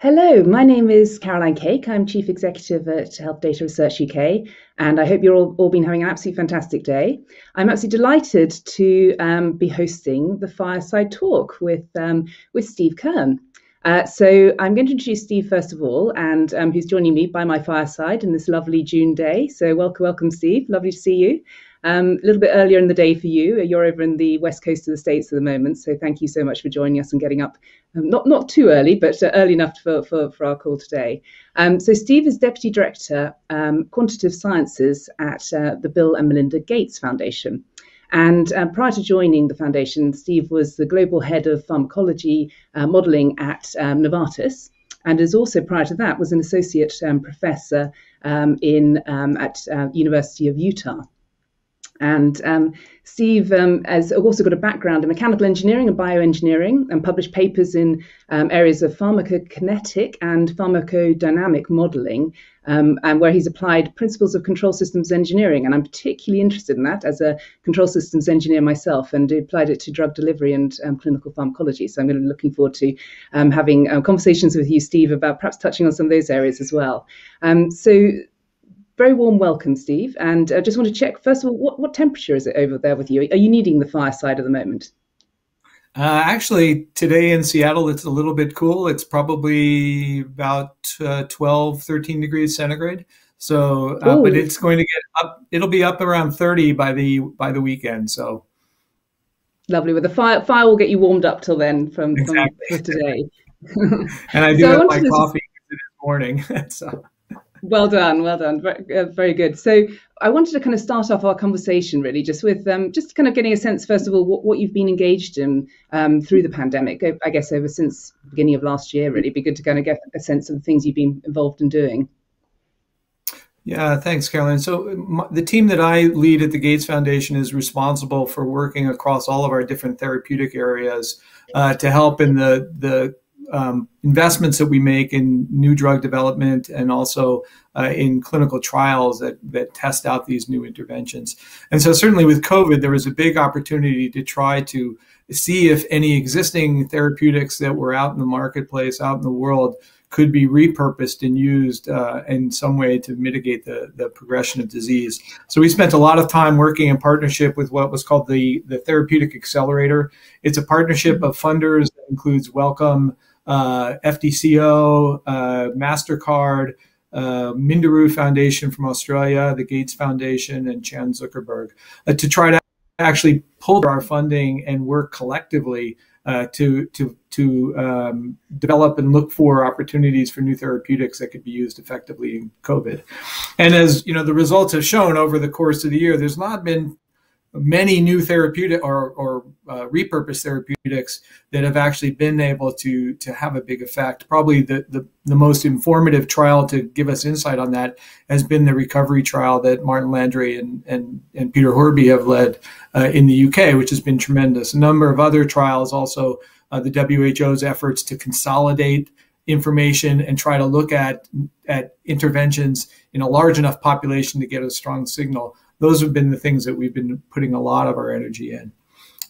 Hello, my name is Caroline Cake. I'm Chief Executive at Health Data Research UK, and I hope you're all been having an absolutely fantastic day. I'm absolutely delighted to be hosting the Fireside Talk with Steve Kern. So I'm going to introduce Steve first of all, and who's joining me by my fireside in this lovely June day. So welcome, Steve. Lovely to see you. A little bit earlier in the day for you. You're over in the west coast of the States at the moment. So thank you so much for joining us and getting up, not too early, but early enough for our call today. So Steve is Deputy Director, Quantitative Sciences at the Bill and Melinda Gates Foundation. And prior to joining the foundation, Steve was the Global Head of Pharmacology Modelling at Novartis. And as also prior to that was an Associate Professor at University of Utah. And Steve has also got a background in mechanical engineering and bioengineering and published papers in areas of pharmacokinetic and pharmacodynamic modeling, and where he's applied principles of control systems engineering. And I'm particularly interested in that as a control systems engineer myself, and applied it to drug delivery and clinical pharmacology. So I'm going to be looking forward to having conversations with you, Steve, about perhaps touching on some of those areas as well. Very warm welcome, Steve. And I just want to check, first of all, what temperature is it over there with you? Are you needing the fireside at the moment? Actually, today in Seattle, it's a little bit cool. It's probably about 12, 13 degrees centigrade. So, but it's going to get up. It'll be up around 30 by the weekend. So lovely. Well, the fire will get you warmed up till then from today. And I do have my coffee this morning. So. Well done. Very good. So I wanted to kind of start off our conversation really just with just kind of getting a sense, first of all, what you've been engaged in through the pandemic, I guess ever since the beginning of last year, really. It'd be good to kind of get a sense of the things you've been involved in doing. Yeah, thanks, Caroline. So the team that I lead at the Gates Foundation is responsible for working across all of our different therapeutic areas to help in the investments that we make in new drug development and also in clinical trials that test out these new interventions. And so certainly with COVID, there was a big opportunity to try to see if any existing therapeutics that were out in the marketplace, out in the world, could be repurposed and used in some way to mitigate the progression of disease. So we spent a lot of time working in partnership with what was called the Therapeutic Accelerator. It's a partnership of funders that includes Wellcome, FDCO, MasterCard, Minderoo Foundation from Australia, the Gates Foundation, and Chan Zuckerberg to try to actually pull our funding and work collectively to develop and look for opportunities for new therapeutics that could be used effectively in COVID. And as you know, the results have shown over the course of the year, there's not been many new therapeutic or repurposed therapeutics that have actually been able to have a big effect. Probably the most informative trial to give us insight on that has been the recovery trial that Martin Landry and Peter Horby have led in the UK, which has been tremendous. A number of other trials also, the WHO's efforts to consolidate information and try to look at interventions in a large enough population to get a strong signal. Those have been the things that we've been putting a lot of our energy in.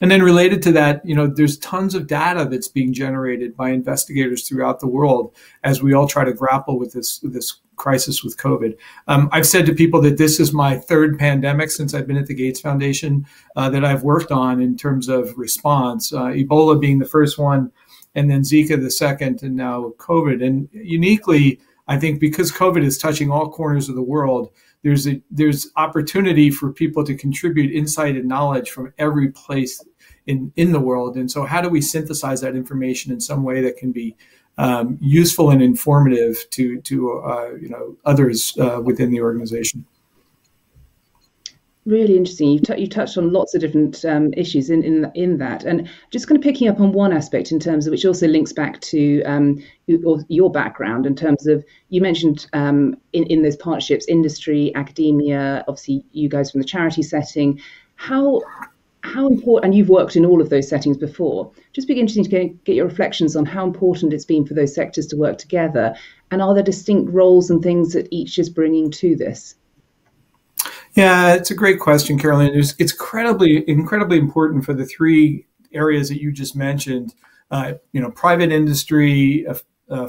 And then related to that, you know, there's tons of data that's being generated by investigators throughout the world as we all try to grapple with this crisis with COVID. I've said to people that this is my third pandemic since I've been at the Gates Foundation that I've worked on in terms of response, Ebola being the first one, and then Zika the second, and now COVID. And uniquely, I think because COVID is touching all corners of the world, there's opportunity for people to contribute insight and knowledge from every place in the world. And so how do we synthesize that information in some way that can be useful and informative to others within the organization? Really interesting. You touched on lots of different issues in that, and just kind of picking up on one aspect in terms of which also links back to your background in terms of, you mentioned in those partnerships, industry, academia, obviously you guys from the charity setting, how important, and you've worked in all of those settings before. Just be interesting to get your reflections on how important it's been for those sectors to work together, and are there distinct roles and things that each is bringing to this? Yeah, it's a great question, Caroline. It's incredibly important for the three areas that you just mentioned. Private industry,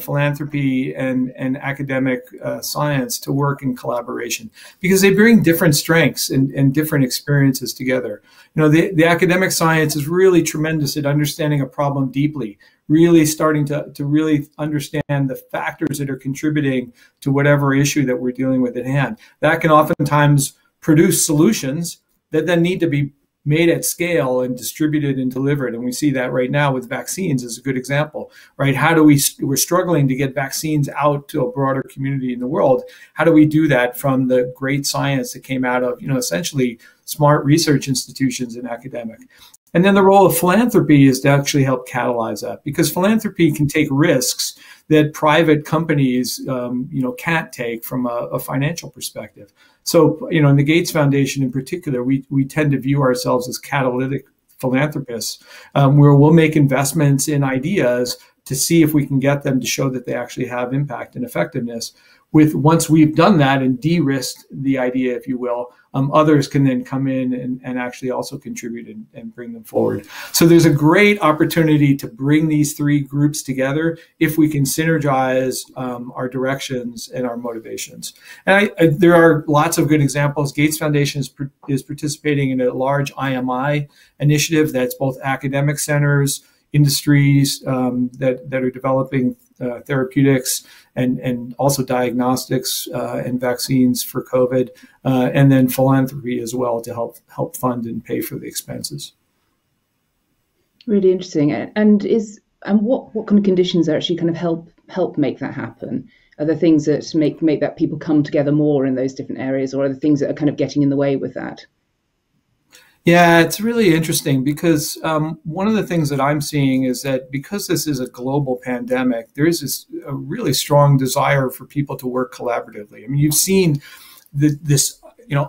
philanthropy and academic science to work in collaboration, because they bring different strengths and different experiences together. The academic science is really tremendous at understanding a problem deeply, really starting to really understand the factors that are contributing to whatever issue that we're dealing with at hand. That can oftentimes produce solutions that then need to be made at scale and distributed and delivered. And we see that right now with vaccines as a good example, right? We're struggling to get vaccines out to a broader community in the world. How do we do that from the great science that came out of, essentially smart research institutions and academic? And then the role of philanthropy is to actually help catalyze that, because philanthropy can take risks that private companies, can't take from a financial perspective. So, in the Gates Foundation in particular, we tend to view ourselves as catalytic philanthropists, where we'll make investments in ideas to see if we can get them to show that they actually have impact and effectiveness. Once we've done that and de-risked the idea, if you will, others can then come in and actually also contribute and bring them forward. So there's a great opportunity to bring these three groups together if we can synergize our directions and our motivations. And there are lots of good examples. Gates Foundation is participating in a large IMI initiative that's both academic centers, industries that are developing therapeutics and also diagnostics and vaccines for COVID, and then philanthropy as well to help fund and pay for the expenses. Really interesting. And what kind of conditions are actually kind of help make that happen? Are there things that make that people come together more in those different areas, or are there things that are kind of getting in the way with that? Yeah, it's really interesting because one of the things that I'm seeing is that because this is a global pandemic, there is a really strong desire for people to work collaboratively. I mean, you've seen this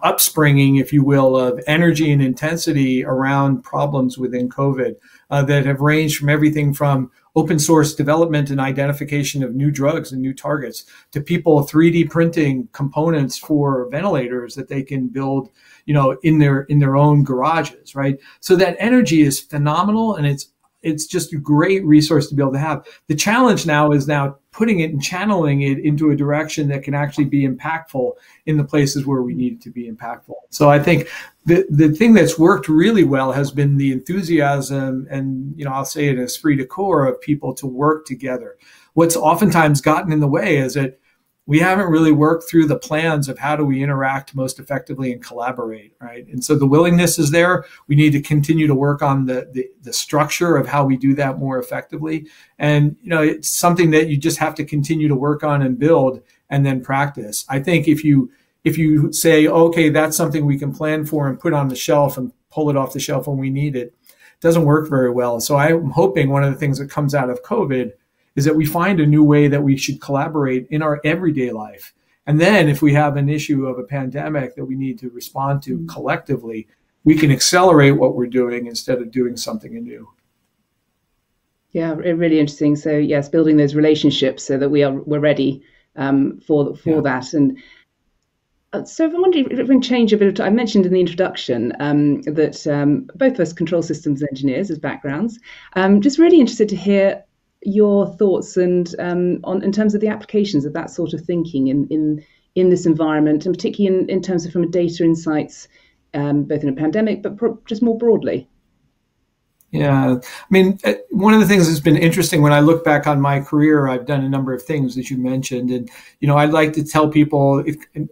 upspringing, if you will, of energy and intensity around problems within COVID that have ranged from everything from open source development and identification of new drugs and new targets to people 3D printing components for ventilators that they can build in their own garages, right? So that energy is phenomenal, and it's just a great resource to be able to have. The challenge now is putting it and channeling it into a direction that can actually be impactful in the places where we need it to be impactful. So I think the thing that's worked really well has been the enthusiasm and, I'll say it, esprit de corps of people to work together. What's oftentimes gotten in the way is that we haven't really worked through the plans of how do we interact most effectively and collaborate, right? And so the willingness is there. We need to continue to work on the structure of how we do that more effectively. And, it's something that you just have to continue to work on and build and then practice. I think if you say, okay, that's something we can plan for and put on the shelf and pull it off the shelf when we need it, it doesn't work very well. So I'm hoping one of the things that comes out of COVID is that we find a new way that we should collaborate in our everyday life. And then if we have an issue of a pandemic that we need to respond to collectively, we can accelerate what we're doing instead of doing something anew. Yeah, really interesting. So yes, building those relationships so that we're ready for that. And so if I wonder if we can change a bit I mentioned in the introduction that both of us control systems engineers as backgrounds. Just really interested to hear your thoughts and in terms of the applications of that sort of thinking in this environment, and particularly in terms of from a data insights, both in a pandemic, but just more broadly. Yeah, I mean, one of the things that's been interesting when I look back on my career, I've done a number of things that you mentioned. And, I'd like to tell people,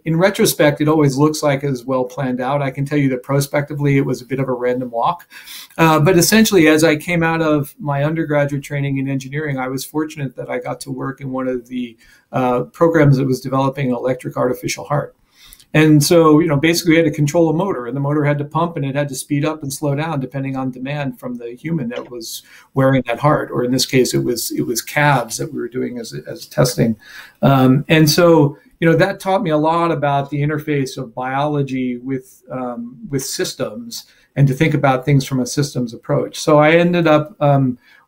in retrospect, it always looks like it was well planned out. I can tell you that prospectively, it was a bit of a random walk. But essentially, as I came out of my undergraduate training in engineering, I was fortunate that I got to work in one of the programs that was developing an electric artificial heart. And so, basically we had to control a motor, and the motor had to pump, and it had to speed up and slow down depending on demand from the human that was wearing that heart. Or in this case, it was calves that we were doing as testing. And so, that taught me a lot about the interface of biology with systems, and to think about things from a systems approach. So I ended up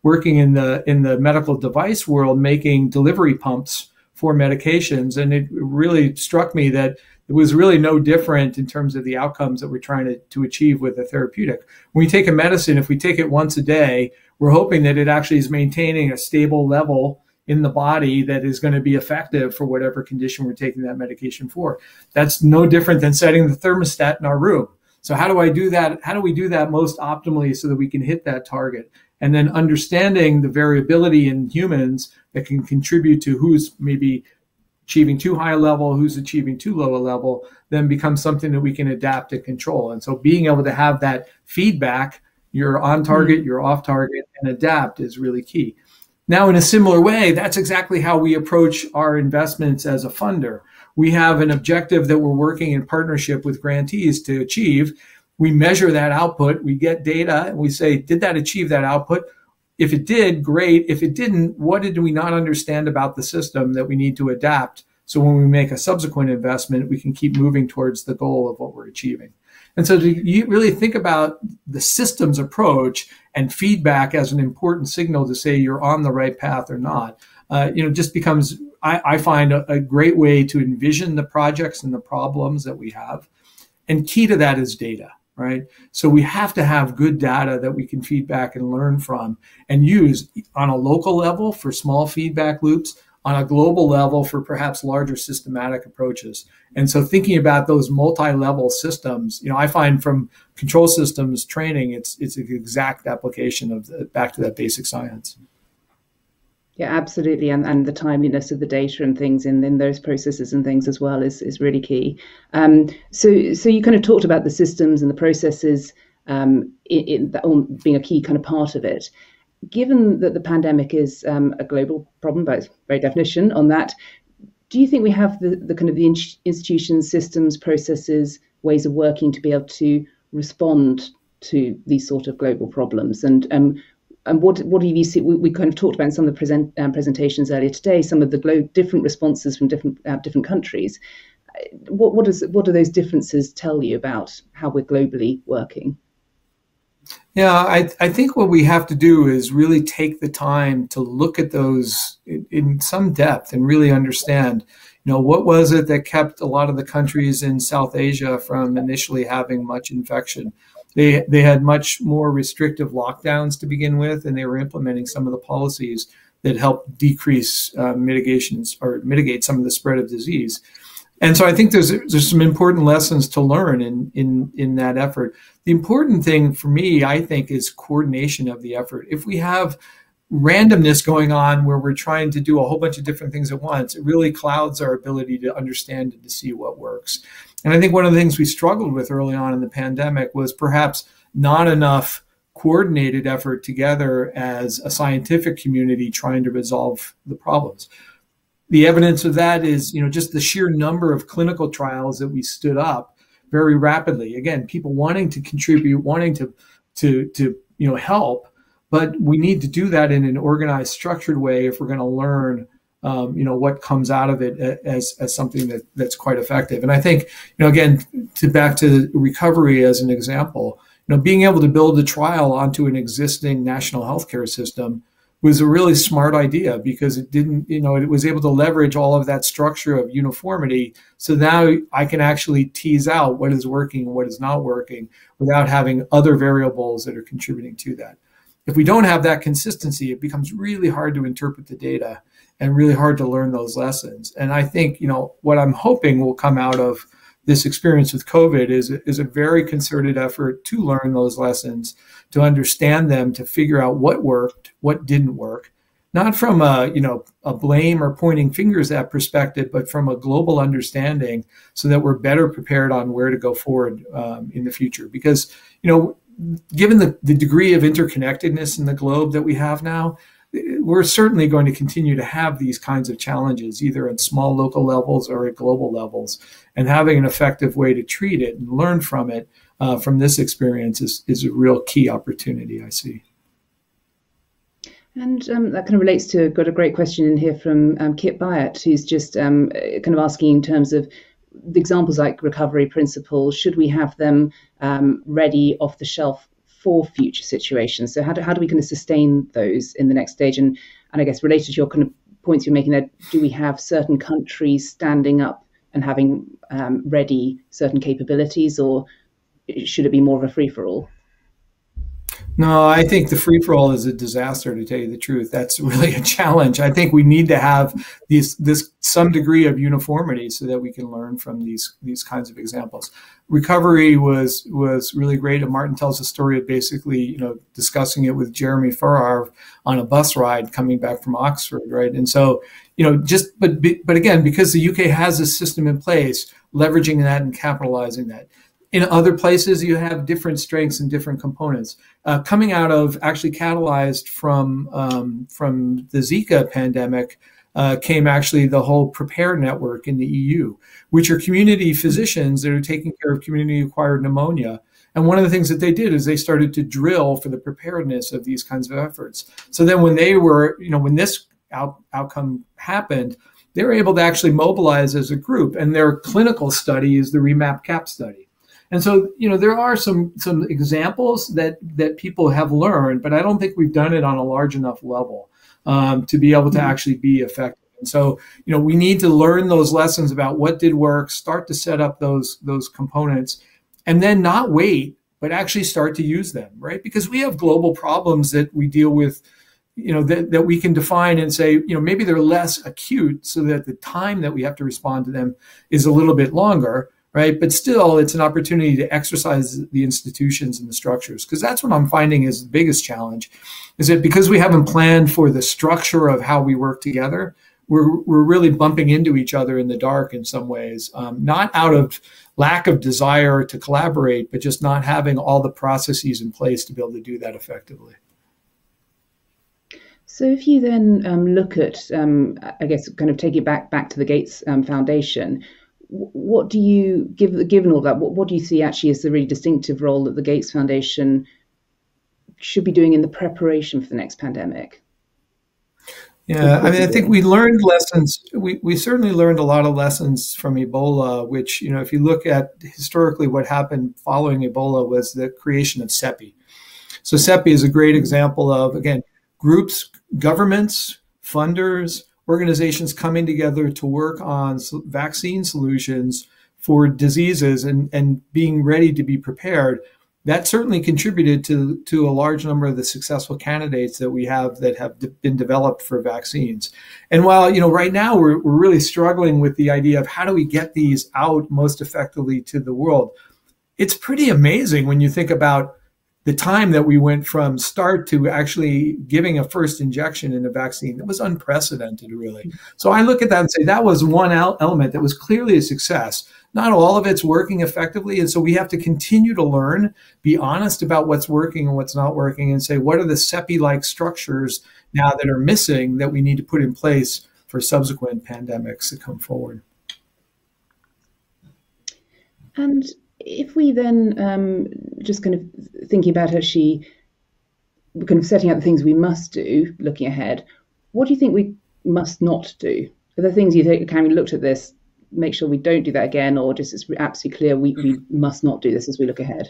working in the medical device world, making delivery pumps for medications, and it really struck me that it was really no different in terms of the outcomes that we're trying to achieve with a therapeutic. When we take a medicine, if we take it once a day, we're hoping that it actually is maintaining a stable level in the body that is going to be effective for whatever condition we're taking that medication for. That's no different than setting the thermostat in our room. So how do I do that? How do we do that most optimally so that we can hit that target? And then understanding the variability in humans that can contribute to who's maybe achieving too high a level, who's achieving too low a level, then becomes something that we can adapt and control. And so being able to have that feedback, you're on target, you're off target, and adapt is really key. Now, in a similar way, that's exactly how we approach our investments as a funder. We have an objective that we're working in partnership with grantees to achieve. We measure that output, we get data, and we say, did that achieve that output? If it did, great. If it didn't, what did we not understand about the system that we need to adapt? So when we make a subsequent investment, we can keep moving towards the goal of what we're achieving. And so you really think about the systems approach and feedback as an important signal to say you're on the right path or not. Just becomes, I find, a great way to envision the projects and the problems that we have. And key to that is data, right? So we have to have good data that we can feedback and learn from and use on a local level for small feedback loops, on a global level for perhaps larger systematic approaches. And so thinking about those multi-level systems, I find from control systems training, it's an exact application of back to that basic science. Yeah, absolutely. And the timeliness of the data and things in those processes and things as well is really key. So you kind of talked about the systems and the processes in that all being a key kind of part of it. Given that the pandemic is a global problem by its very definition on that, do you think we have the kind of the institutions, systems, processes, ways of working to be able to respond to these sort of global problems? And what do you see? We kind of talked about in some of the presentations earlier today, some of the different responses from different countries. What do those differences tell you about how we're globally working? Yeah, I think what we have to do is really take the time to look at those in some depth and really understand, what was it that kept a lot of the countries in South Asia from initially having much infection? They had much more restrictive lockdowns to begin with, and they were implementing some of the policies that helped decrease mitigations or mitigate some of the spread of disease. And so I think there's some important lessons to learn in that effort. The important thing for me, I think, is coordination of the effort. If we have randomness going on where we're trying to do a whole bunch of different things at once, it really clouds our ability to understand and to see what works. And I think one of the things we struggled with early on in the pandemic was perhaps not enough coordinated effort together as a scientific community trying to resolve the problems. The evidence of that is, just the sheer number of clinical trials that we stood up very rapidly. Again, people wanting to contribute, wanting to help, but we need to do that in an organized, structured way if we're going to learn, what comes out of it as something that's quite effective. And I think, again, back to recovery as an example, being able to build a trial onto an existing national healthcare system was a really smart idea because it didn't, it was able to leverage all of that structure of uniformity. So now I can actually tease out what is working and what is not working without having other variables that are contributing to that. If we don't have that consistency, it becomes really hard to interpret the data and really hard to learn those lessons. And I think, what I'm hoping will come out of this experience with COVID is a very concerted effort to learn those lessons, to understand them, to figure out what worked, what didn't work, not from a blame or pointing fingers at perspective, but from a global understanding so that we're better prepared on where to go forward in the future. Because, given the degree of interconnectedness in the globe that we have now, we're certainly going to continue to have these kinds of challenges, either at small local levels or at global levels. And having an effective way to treat it and learn from it, from this experience, is a real key opportunity, I see. And that kind of relates to, got a great question in here from Kit Byatt, who's just kind of asking in terms of the examples like recovery principles, should we have them ready off the shelf for future situations? So how do we kind of sustain those in the next stage? And I guess related to your kind of points you're making there, do we have certain countries standing up and having ready certain capabilities, or should it be more of a free-for-all? No, I think the free for all is a disaster, to tell you the truth. That's really a challenge. I think we need to have this some degree of uniformity so that we can learn from these kinds of examples. Recovery was really great. And Martin tells a story of basically, discussing it with Jeremy Farrar on a bus ride coming back from Oxford, right? And so, but again, because the UK has a system in place, leveraging that and capitalizing that. In other places, you have different strengths and different components. Coming out of, actually catalyzed from the Zika pandemic, came actually the whole Prepare network in the EU, which are community physicians that are taking care of community-acquired pneumonia. And one of the things that they did is they started to drill for the preparedness of these kinds of efforts. So then when when this outcome happened, they were able to actually mobilize as a group. And their clinical study is the REMAP CAP study. And so, there are some examples that people have learned, but I don't think we've done it on a large enough level to be able to actually be effective. And so, we need to learn those lessons about what did work, start to set up those components, and then not wait, but actually start to use them, right? Because we have global problems that we deal with, that we can define and say, maybe they're less acute so that the time that we have to respond to them is a little bit longer. Right. But still, it's an opportunity to exercise the institutions and the structures, because that's what I'm finding is the biggest challenge, is that because we haven't planned for the structure of how we work together, we're really bumping into each other in the dark in some ways, not out of lack of desire to collaborate, but just not having all the processes in place to be able to do that effectively. So if you then look at, I guess, kind of take it back to the Gates Foundation, what do you, given all that, what do you see actually as the really distinctive role that the Gates Foundation should be doing in the preparation for the next pandemic? Yeah, I mean, I think we learned lessons. We certainly learned a lot of lessons from Ebola, which, if you look at historically what happened following Ebola was the creation of CEPI. So CEPI is a great example of, again, groups, governments, funders, organizations coming together to work on vaccine solutions for diseases and being ready to be prepared. That certainly contributed to a large number of the successful candidates that we have that have been developed for vaccines. And while, right now we're really struggling with the idea of how do we get these out most effectively to the world, it's pretty amazing when you think about the time that we went from start to actually giving a first injection in a vaccine. It was unprecedented, really. So I look at that and say that was one element that was clearly a success. Not all of it's working effectively. And so we have to continue to learn, be honest about what's working and what's not working, and say, what are the CEPI-like structures now that are missing that we need to put in place for subsequent pandemics that come forward? And if we then just kind of thinking about actually kind of setting out the things we must do, looking ahead, what do you think we must not do? Are there things you think, can we looked at this, make sure we don't do that again, or just it's absolutely clear we must not do this as we look ahead?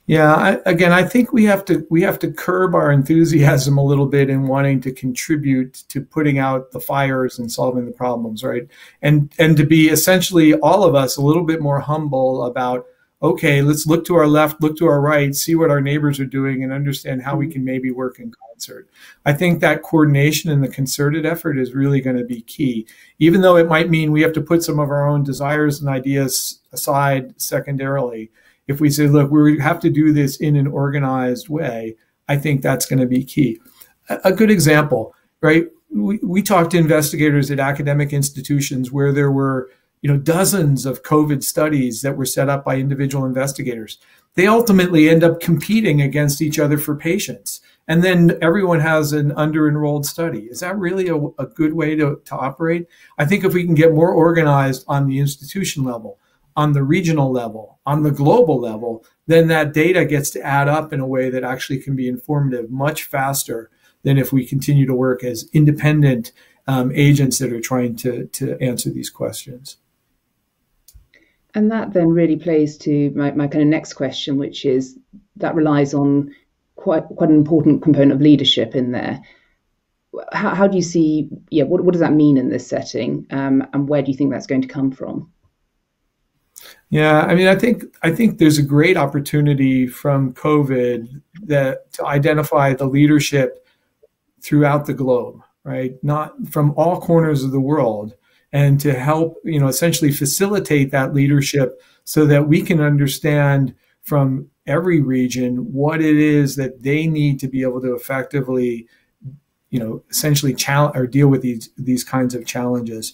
Yeah, I think we have to curb our enthusiasm a little bit in wanting to contribute to putting out the fires and solving the problems, right? And to be essentially all of us a little bit more humble about, okay, let's look to our left, look to our right, see what our neighbors are doing, and understand how we can maybe work in concert. I think that coordination and the concerted effort is really going to be key, even though it might mean we have to put some of our own desires and ideas aside secondarily. If we say, look, we have to do this in an organized way, I think that's going to be key. A good example, right? We talked to investigators at academic institutions where there were, dozens of COVID studies that were set up by individual investigators. They ultimately end up competing against each other for patients. And then everyone has an under-enrolled study. Is that really a good way to operate? I think if we can get more organized on the institution level, on the regional level, on the global level, then that data gets to add up in a way that actually can be informative much faster than if we continue to work as independent agents that are trying to answer these questions. And that then really plays to my kind of next question, which is that relies on quite an important component of leadership in there. How do you see, what does that mean in this setting? And where do you think that's going to come from? Yeah, I mean, I think there's a great opportunity from COVID that to identify the leadership throughout the globe, right? Not from all corners of the world, and to help, essentially facilitate that leadership so that we can understand from every region what it is that they need to be able to effectively, essentially challenge or deal with these kinds of challenges.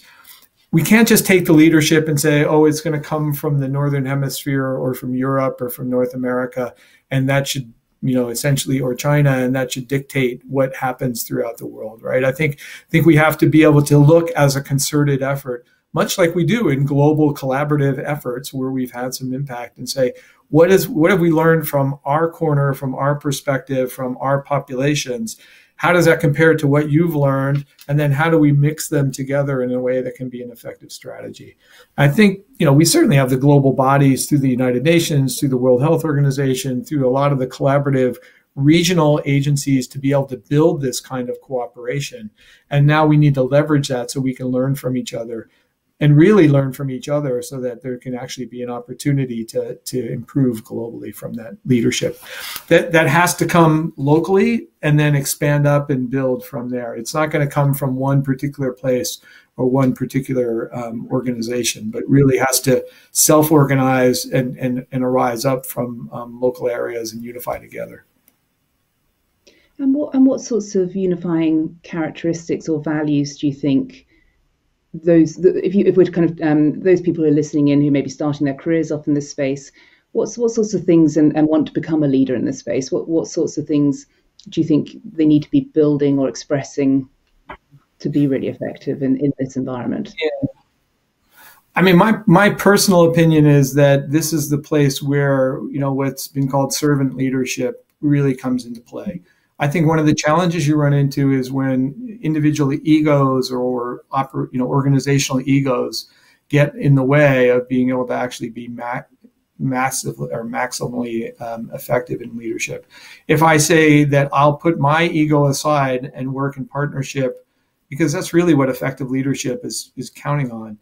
We can't just take the leadership and say, oh, it's going to come from the Northern Hemisphere or from Europe or from North America, and that should, essentially, or China, and that should dictate what happens throughout the world, right? I think we have to be able to look as a concerted effort, much like we do in global collaborative efforts where we've had some impact, and say, what have we learned from our corner, from our perspective, from our populations? How does that compare to what you've learned? And then how do we mix them together in a way that can be an effective strategy? I think, we certainly have the global bodies through the United Nations, through the World Health Organization, through a lot of the collaborative regional agencies to be able to build this kind of cooperation. And now we need to leverage that so we can learn from each other and really learn from each other so that there can actually be an opportunity to improve globally from that leadership. That has to come locally and then expand up and build from there. It's not going to come from one particular place or one particular organization, but really has to self-organize and arise up from local areas and unify together. And what sorts of unifying characteristics or values do you think if we're kind of those people who are listening in who may be starting their careers off in this space, what sorts of things and want to become a leader in this space? What sorts of things do you think they need to be building or expressing to be really effective in this environment? Yeah. I mean, my personal opinion is that this is the place where, what's been called servant leadership really comes into play. I think one of the challenges you run into is when individual egos or organizational egos get in the way of being able to actually be massively or maximally effective in leadership. If I say that I'll put my ego aside and work in partnership, because that's really what effective leadership is counting on,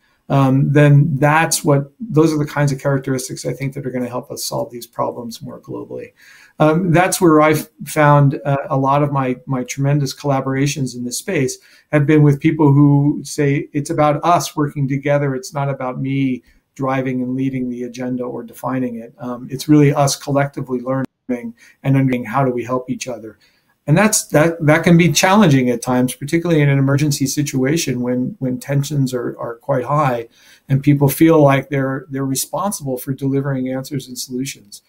then those are the kinds of characteristics I think that are going to help us solve these problems more globally. That's where I've found a lot of my tremendous collaborations in this space have been with people who say it's about us working together. It's not about me driving and leading the agenda or defining it. It's really us collectively learning and understanding how do we help each other. And that can be challenging at times, particularly in an emergency situation when tensions are quite high and people feel like they're responsible for delivering answers and solutions.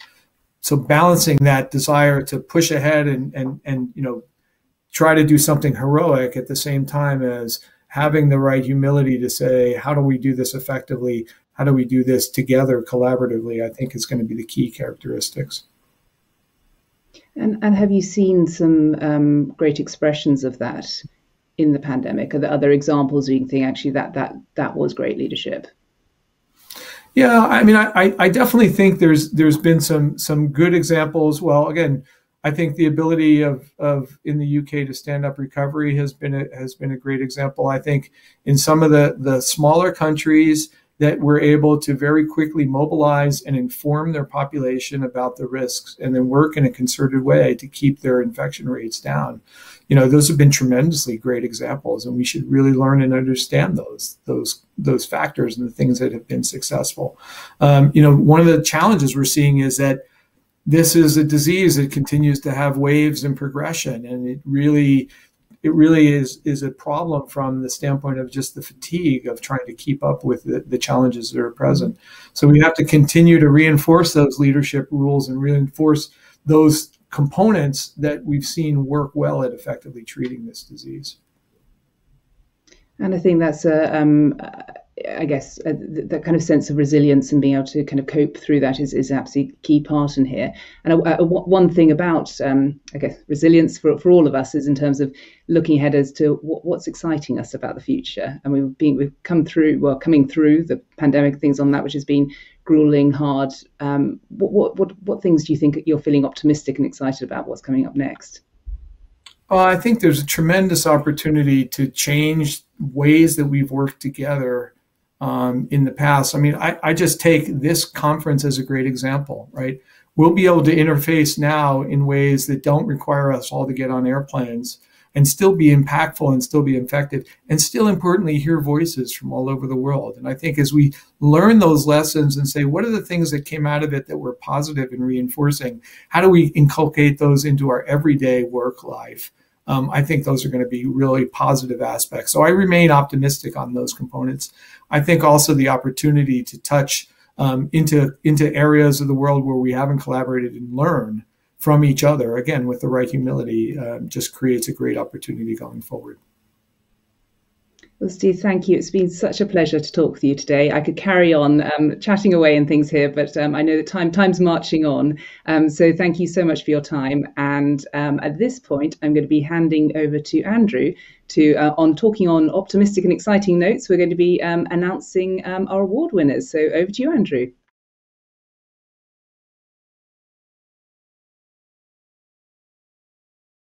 So balancing that desire to push ahead and try to do something heroic at the same time as having the right humility to say, how do we do this effectively? How do we do this together collaboratively? I think is going to be the key characteristics. And have you seen some great expressions of that in the pandemic? Are there other examples where you can think actually that was great leadership? Yeah, I mean, I definitely think there's been some good examples. Well, again, I think the ability of in the UK to stand up recovery has been a great example. I think in some of the smaller countries that were able to very quickly mobilize and inform their population about the risks and then work in a concerted way to keep their infection rates down. Those have been tremendously great examples, and we should really learn and understand those factors and the things that have been successful. One of the challenges we're seeing is that this is a disease that continues to have waves and progression, and it really is a problem from the standpoint of just the fatigue of trying to keep up with the challenges that are present. So we have to continue to reinforce those leadership rules and reinforce those components that we've seen work well at effectively treating this disease. And I think that's that kind of sense of resilience and being able to kind of cope through that is absolutely key part in here. And one thing about resilience for all of us is in terms of looking ahead as to what's exciting us about the future. And we've coming through the pandemic, things on that which has been grueling, hard. What things do you think you're feeling optimistic and excited about? What's coming up next? I think there's a tremendous opportunity to change ways that we've worked together in the past. I mean, I just take this conference as a great example, right? We'll be able to interface now in ways that don't require us all to get on airplanes and still be impactful and still be effective and still importantly hear voices from all over the world. And I think as we learn those lessons and say, what are the things that came out of it that were positive and reinforcing? How do we inculcate those into our everyday work life? I think those are going to be really positive aspects. So I remain optimistic on those components. I think also the opportunity to touch into areas of the world where we haven't collaborated and learn from each other, again, with the right humility, just creates a great opportunity going forward. Well, Steve, thank you. It's been such a pleasure to talk with you today. I could carry on chatting away and things here, but I know that time's marching on. So thank you so much for your time. And at this point, I'm going to be handing over to Andrew on talking on optimistic and exciting notes. We're going to be announcing our award winners. So over to you, Andrew.